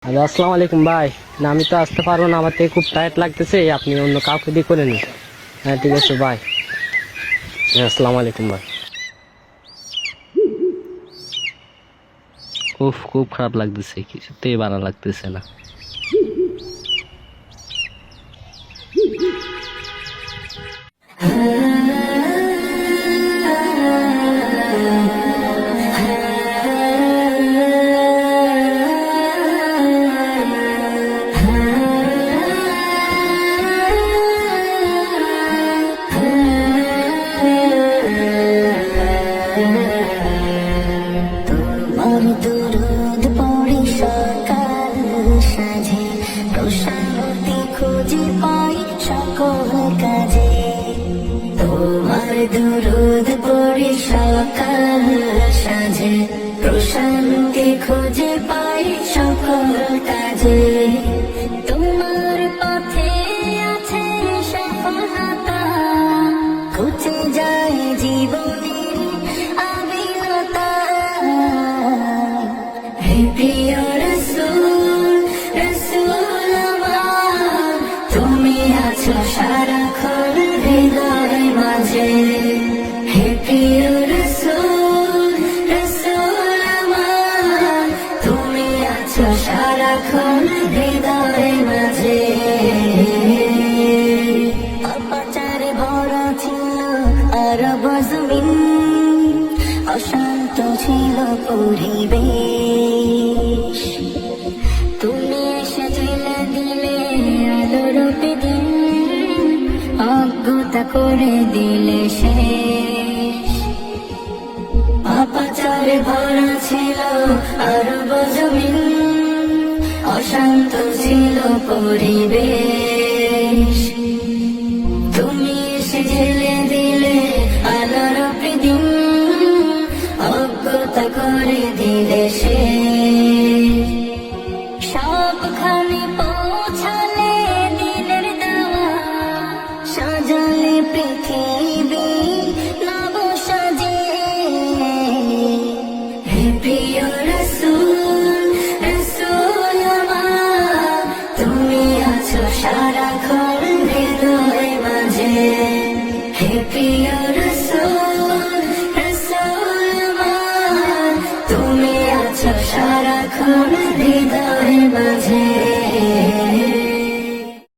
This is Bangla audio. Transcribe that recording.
হ্যালো, আসসালামু আলাইকুম ভাই। না, আমি তো আসতে পারবো না, আমার থেকে খুব টায়ার্ড লাগতেছে। আপনি অন্য কাউকে দিয়ে করে নিন। হ্যাঁ, ঠিক আছে ভাই। হ্যাঁ, আসসালামু আলাইকুম ভাই। খুব খারাপ লাগতেছে, কিছুতেই ভালো লাগতেছে না। তোমার দুরুদ পড়ি সকাল সাঁঝে, প্রশান্তি খুঁজে পাই সকল কাজে। তোমার দুরুদ পড়ি সকাল সাঁঝে, প্রশান্তি খুঁজে পাই সকল কাজে। তোমার পথে আছে সফলতা, ঘুচে যায় জীবনের আবিলতা। হে প্রিয় রাসূল, রাসূল আমার, তুমি আছো সারাক্ষণ হৃদয় মাঝে। হে প্রিয় রাসূল, রাসূল আমার, তুমি আছো সারাক্ষণ হৃদয় মাঝে। অপচারে ভরা ছিল আরব জমিন, অশান্ত ছিল পরিবেশ। তুমি এসে জেলে দিলে আলোর দিন, অজ্ঞতা করে দিলে শেষ। অপচারে ভরা ছিল আরব জমিন, অশান্ত ছিল পরিবেশ। তুমি এসে ঝেলে দিলে আলোর দিন, অজ্ঞতা করে দিলে শেষ। সবখানে পৌঁছালে দিলের দাওয়া, সাজালে পৃথিবী নব সাজে। হে প্রিয় রাসূল, রাসূল আমার, তুমি আছো সারাক্ষণ হৃদয় মাঝে। হে প্রিয়